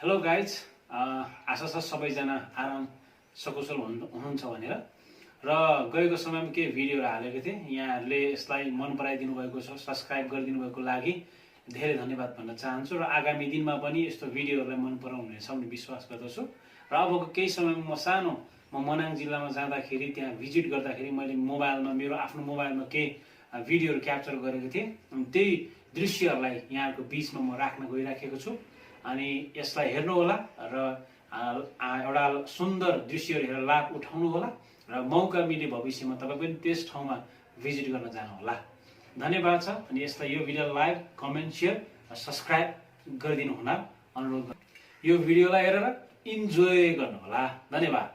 Hello guys, आशा छ सबैजना आराम सकुशल हुनुहुन्छ भनेर र गएको समयमा के भिडियोहरू हालेको थिएँ। यहाँहरूले यसलाई मन पराइदिनु भएको छ, सब्सक्राइब गरिदिनु भएको लागि धेरै धन्यवाद भन्न चाहन्छु र आगामी दिनमा पनि यस्तो भिडियोहरूलाई मन पराउनुहुनेछ भन्ने विश्वास गर्दछु। र अबको केही समयमा म मनाङ जिल्लामा जाँदाखेरि त्यहाँ भिजिट गर्दाखेरि मैले मेरो आफ्नो मोबाइलमा केही भिडियोहरू क्याप्चर गरेको थिएँ। त्यही दृश्यहरूलाई यहाँको बिचमा म राख्न गइराखेको छु। अनि यसलाई हेर्नुहोला र एउटा सुन्दर दृश्यहरू हेरेर लाभ उठाउनु होला र मौका मिले भविष्यमा तपाईँ पनि त्यस ठाउँमा भिजिट गर्न जानुहोला। धन्यवाद छ। अनि यसलाई यो भिडियो लाइक, कमेन्ट, सेयर र सब्सक्राइब गरिदिनु हुन अनुरोध गर्छु। यो भिडियोलाई हेरेर इन्जोय गर्नुहोला। धन्यवाद।